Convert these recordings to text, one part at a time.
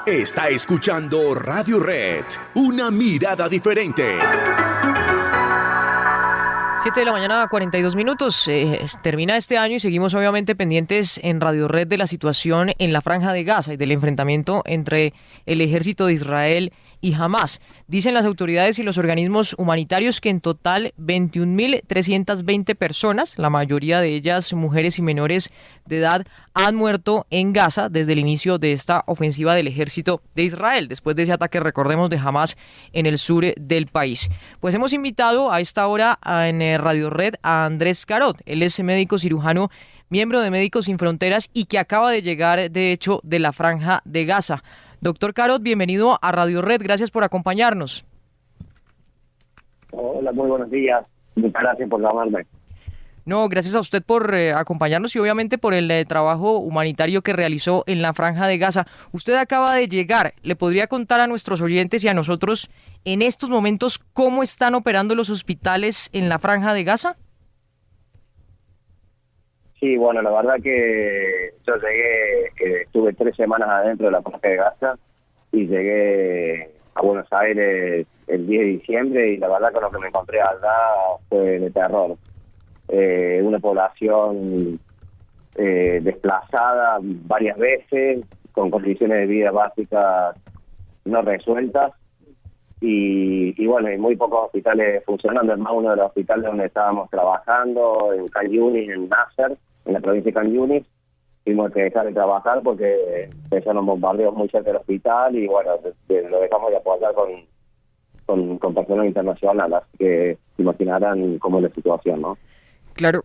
Está escuchando Radio Red, una mirada diferente. 7 de la mañana, 42 minutos. Termina este año y seguimos obviamente pendientes en Radio Red de la situación en la Franja de Gaza y del enfrentamiento entre el ejército de Israel y Hamás. Dicen las autoridades y los organismos humanitarios que en total 21.320 personas, la mayoría de ellas mujeres y menores de edad, han muerto en Gaza desde el inicio de esta ofensiva del ejército de Israel, después de ese ataque, recordemos, de Hamás en el sur del país. Pues hemos invitado a esta hora en Radio Red a Andrés Carot. Él es médico cirujano, miembro de Médicos Sin Fronteras y que acaba de llegar, de hecho, de la Franja de Gaza. Doctor Carot, bienvenido a Radio Red. Gracias por acompañarnos. Hola, muy buenos días. Muchas gracias por llamarme. No, gracias a usted por acompañarnos y obviamente por el trabajo humanitario que realizó en la Franja de Gaza. Usted acaba de llegar. ¿Le podría contar a nuestros oyentes y a nosotros en estos momentos cómo están operando los hospitales en la Franja de Gaza? Sí, bueno, la verdad que yo llegué, estuve 3 semanas adentro de la Franja de Gaza y llegué a Buenos Aires el 10 de diciembre y la verdad que lo que me encontré allá fue de terror. Una población desplazada varias veces, con condiciones de vida básicas no resueltas y bueno, hay muy pocos hospitales funcionando. Es más, uno de los hospitales donde estábamos trabajando, en Khan Yunis, en Nasser, en la provincia de Khan Yunis, tuvimos que dejar de trabajar porque empezaron bombardeos muy cerca del hospital y bueno, lo dejamos de apoyar con personas internacionales, así que se imaginarán cómo es la situación, ¿no? Claro.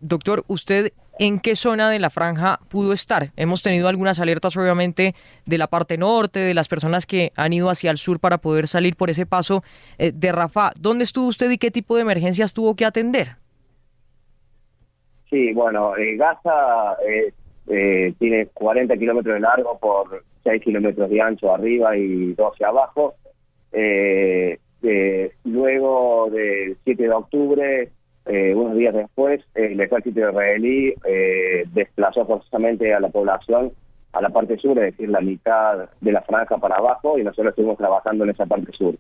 Doctor, ¿usted en qué zona de la franja pudo estar? Hemos tenido algunas alertas, obviamente, de la parte norte, de las personas que han ido hacia el sur para poder salir por ese paso de Rafah. ¿Dónde estuvo usted y qué tipo de emergencias tuvo que atender? Sí, bueno, Gaza tiene 40 kilómetros de largo por 6 kilómetros de ancho arriba y 12 abajo. Luego del 7 de octubre, unos días después, el ejército israelí desplazó forzosamente a la población a la parte sur, es decir, la mitad de la franja para abajo, y nosotros estuvimos trabajando en esa parte sur.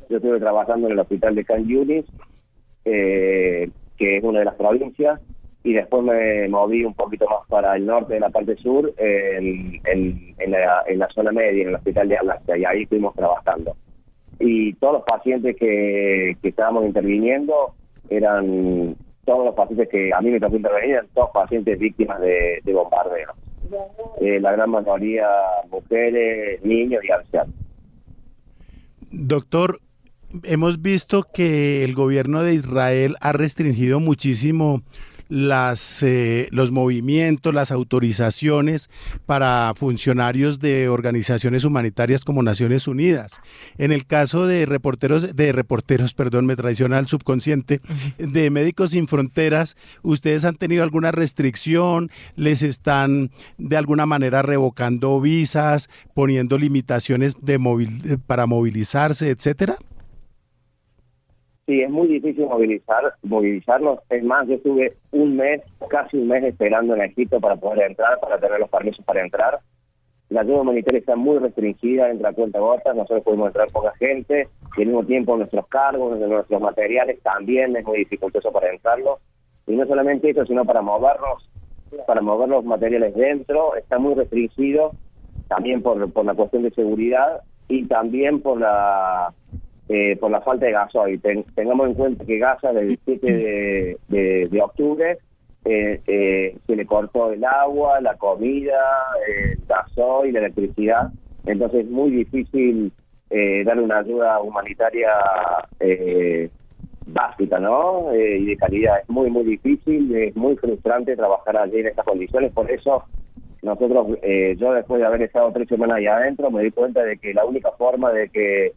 Yo estuve trabajando en el hospital de Khan Yunis, que es una de las provincias, y después me moví un poquito más para el norte de la parte sur, en la zona media, en el hospital de Al-Aqsa, y ahí estuvimos trabajando. Y todos los pacientes que estábamos interviniendo eran todos los pacientes que a mí me tocó intervenir, eran todos pacientes víctimas de bombardeos. La gran mayoría mujeres, niños y ancianos. Doctor, hemos visto que el gobierno de Israel ha restringido muchísimo los movimientos, las autorizaciones para funcionarios de organizaciones humanitarias como Naciones Unidas. En el caso de reporteros, me traiciona el subconsciente, de Médicos Sin Fronteras, ¿ustedes han tenido alguna restricción? ¿Les están de alguna manera revocando visas, poniendo limitaciones para movilizarse, etcétera? Sí, es muy difícil movilizarlos. Es más, yo estuve casi un mes esperando en Egipto para poder entrar, para tener los permisos para entrar. La ayuda humanitaria está muy restringida, entra a cuentagotas, nosotros podemos entrar poca gente, y al mismo tiempo nuestros cargos, nuestros materiales también es muy dificultoso para entrarlos. Y no solamente eso, sino para mover los materiales dentro, está muy restringido, también por la cuestión de seguridad y también por la falta de gasoil. Tengamos en cuenta que Gaza desde el 7 de octubre se le cortó el agua, la comida, el gasoil, la electricidad. Entonces es muy difícil dar una ayuda humanitaria básica, ¿no? Y de calidad. Es muy, muy difícil, es muy frustrante trabajar allí en estas condiciones. Por eso nosotros, yo después de haber estado 3 semanas ahí adentro, me di cuenta de que la única forma de que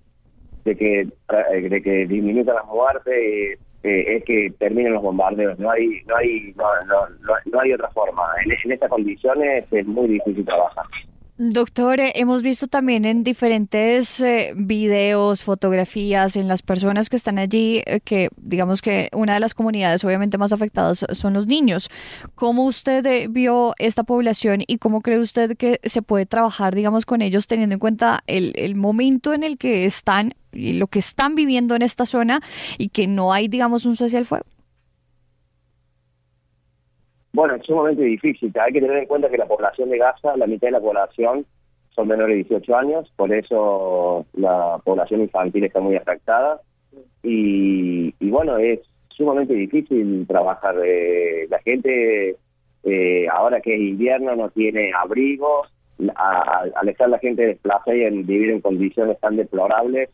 disminuyan las muertes es que terminen los bombardeos. No hay otra forma. En estas condiciones es muy difícil trabajar. Doctor, hemos visto también en diferentes videos, fotografías, en las personas que están allí, que digamos que una de las comunidades obviamente más afectadas son los niños. ¿Cómo usted vio esta población y cómo cree usted que se puede trabajar, digamos, con ellos teniendo en cuenta el momento en el que están y lo que están viviendo en esta zona y que no hay, digamos, un cese al fuego? Bueno, es sumamente difícil. Hay que tener en cuenta que la población de Gaza, la mitad de la población son menores de 18 años, por eso la población infantil está muy afectada. Y bueno, es sumamente difícil trabajar. La gente, ahora que es invierno, no tiene abrigos. Al estar la gente desplazada y vivir en condiciones tan deplorables,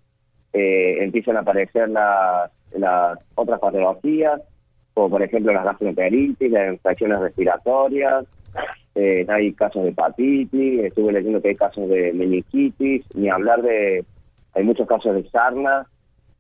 empiezan a aparecer las otras patologías, como por ejemplo las gastroenteritis, las infecciones respiratorias, hay casos de hepatitis, estuve leyendo que hay casos de meningitis, ni hablar hay muchos casos de sarna.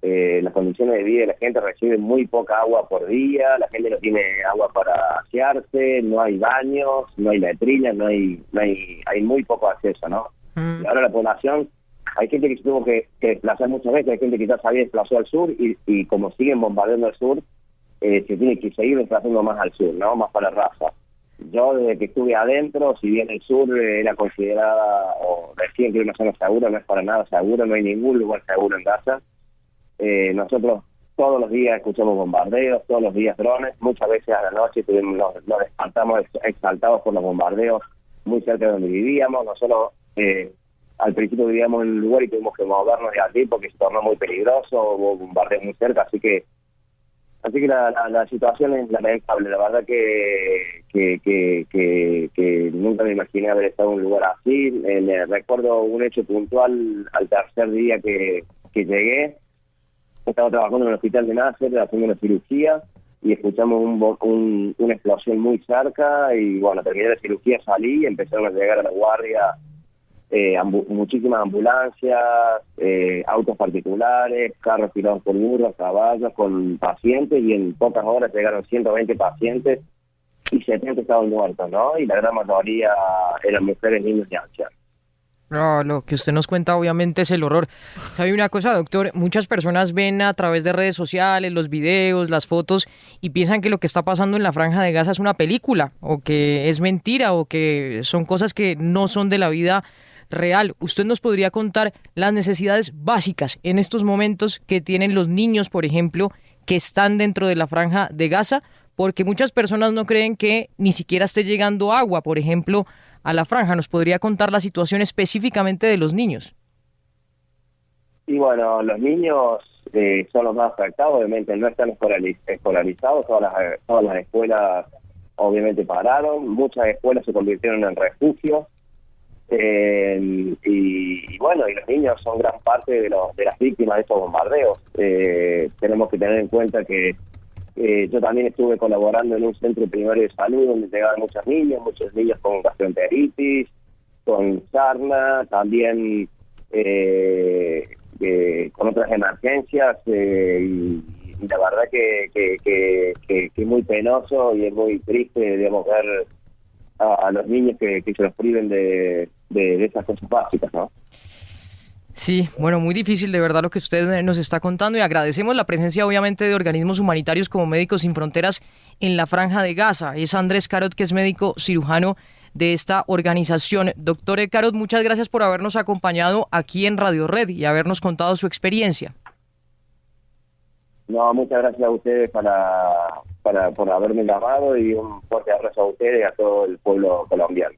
Las condiciones de vida de la gente, recibe muy poca agua por día, la gente no tiene agua para asearse, no hay baños, no hay letrinas, hay muy poco acceso, ¿no? Y ahora la población, hay gente que se tuvo que desplazar muchas veces, hay gente que quizás había desplazado al sur y como siguen bombardeando al sur, se tiene que seguir desplazando más al sur, ¿no? Más para Rafa. Yo desde que estuve adentro, si bien el sur era considerada, o decían que era una zona segura, no es para nada segura, no hay ningún lugar seguro en Gaza. Nosotros todos los días escuchamos bombardeos, todos los días drones, muchas veces a la noche nos espantamos exaltados por los bombardeos muy cerca de donde vivíamos. Nosotros al principio vivíamos en un lugar y tuvimos que movernos de allí porque se tornó muy peligroso, hubo bombardeos muy cerca, así que la situación es lamentable. La verdad que nunca me imaginé haber estado en un lugar así. Recuerdo un hecho puntual al tercer día que llegué. Estaba trabajando en el hospital de Nasser haciendo una cirugía y escuchamos una explosión muy cerca y bueno, terminé la cirugía, salí y empezaron a llegar a la guardia muchísimas ambulancias, autos particulares, carros tirados por burros, caballos con pacientes, y en pocas horas llegaron 120 pacientes y 70 estaban muertos, ¿no? Y la gran mayoría eran mujeres, niños y ancianos. No, lo que usted nos cuenta obviamente es el horror. ¿Sabe una cosa, doctor? Muchas personas ven a través de redes sociales los videos, las fotos y piensan que lo que está pasando en la Franja de Gaza es una película o que es mentira o que son cosas que no son de la vida real. ¿Usted nos podría contar las necesidades básicas en estos momentos que tienen los niños, por ejemplo, que están dentro de la Franja de Gaza? Porque muchas personas no creen que ni siquiera esté llegando agua, por ejemplo, a la franja. ¿Nos podría contar la situación específicamente de los niños? Y bueno, los niños son los más afectados, obviamente no están escolarizados, todas las escuelas obviamente pararon, muchas escuelas se convirtieron en refugios, y bueno, y los niños son gran parte de las víctimas de estos bombardeos. Tenemos que tener en cuenta que yo también estuve colaborando en un centro primario de salud donde llegaban muchos niños con gastroenteritis, con sarna, también con otras emergencias, y la verdad que es muy penoso y es muy triste, digamos, ver a los niños que se los priven de esas cosas básicas, ¿no? Sí, bueno, muy difícil de verdad lo que usted nos está contando y agradecemos la presencia obviamente de organismos humanitarios como Médicos Sin Fronteras en la Franja de Gaza. Es Andrés Carot, que es médico cirujano de esta organización. Doctor Carot, muchas gracias por habernos acompañado aquí en Radio Red y habernos contado su experiencia. No, muchas gracias a ustedes por haberme llamado y un fuerte abrazo a ustedes y a todo el pueblo colombiano.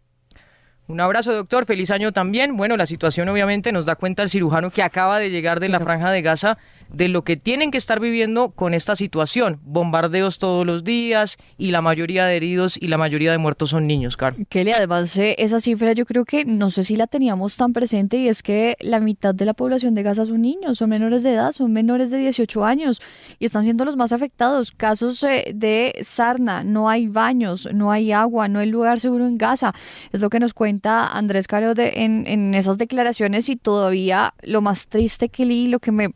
Un abrazo, doctor. Feliz año también. Bueno, la situación obviamente nos da cuenta el cirujano que acaba de llegar de la Franja de Gaza de lo que tienen que estar viviendo con esta situación. Bombardeos todos los días y la mayoría de heridos y la mayoría de muertos son niños, Carlos. Kelly, además esa cifra yo creo que no sé si la teníamos tan presente, y es que la mitad de la población de Gaza son niños, son menores de edad, son menores de 18 años y están siendo los más afectados. Casos de sarna, no hay baños, no hay agua, no hay lugar seguro en Gaza. Es lo que nos cuenta Andrés Carot en esas declaraciones, y todavía lo más triste, Kelly, lo que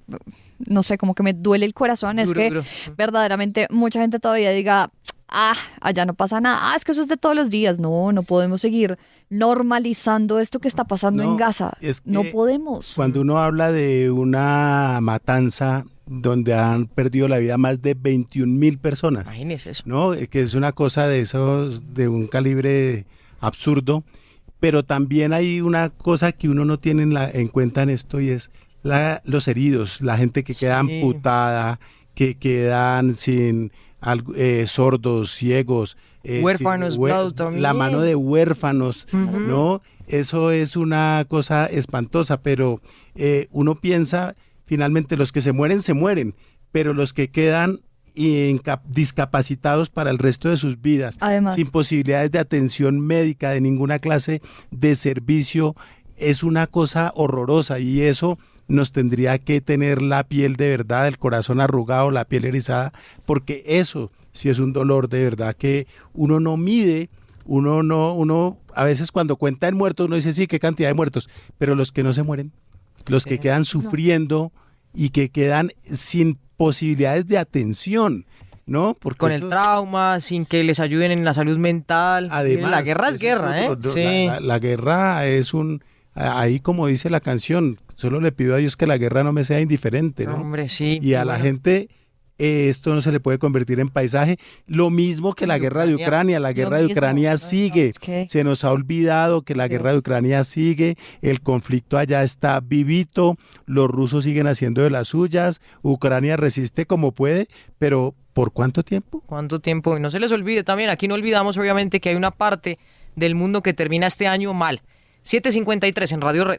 no sé, como que me duele el corazón, es que verdaderamente mucha gente todavía diga, allá no pasa nada, es que eso es de todos los días. No podemos seguir normalizando esto que está pasando en No, Gaza. es que No podemos. Cuando uno habla de una matanza donde han perdido la vida más de 21.000 personas, Imagínese eso. ¿no? Que es una cosa de esos, de un calibre absurdo, pero también hay una cosa que uno no tiene en cuenta en esto y es los heridos, la gente que queda Sí. amputada, que quedan sordos, ciegos, Huérfanos, Vlado, también. la mano de huérfanos, Ujú. ¿no? Eso es una cosa espantosa, pero uno piensa, finalmente los que se mueren, pero los que quedan discapacitados para el resto de sus vidas, Además. sin posibilidades de atención médica, de ninguna clase de servicio, es una cosa horrorosa y eso nos tendría que tener la piel de verdad, el corazón arrugado, la piel erizada, porque eso sí es un dolor de verdad que uno no mide, uno a veces cuando cuenta en muertos uno dice sí, qué cantidad de muertos, pero los que no se mueren, los que quedan sufriendo y que quedan sin posibilidades de atención, ¿no? Porque Con el eso- trauma, sin que les ayuden en la salud mental. Además, La guerra es ese guerra, otro, ¿eh? Sí. la guerra es ahí como dice la canción, solo le pido a Dios que la guerra no me sea indiferente, ¿no? Hombre, sí. Y a la bueno. gente esto no se le puede convertir en paisaje. Lo mismo que la guerra de Ucrania, la Lo guerra de mismo. Ucrania No, sigue. es que- Se nos ha olvidado que la Sí. guerra de Ucrania sigue, el conflicto allá está vivito, los rusos siguen haciendo de las suyas, Ucrania resiste como puede, pero ¿por cuánto tiempo? ¿Cuánto tiempo? Y no se les olvide también, aquí no olvidamos obviamente que hay una parte del mundo que termina este año mal. 7:53 en Radio Red.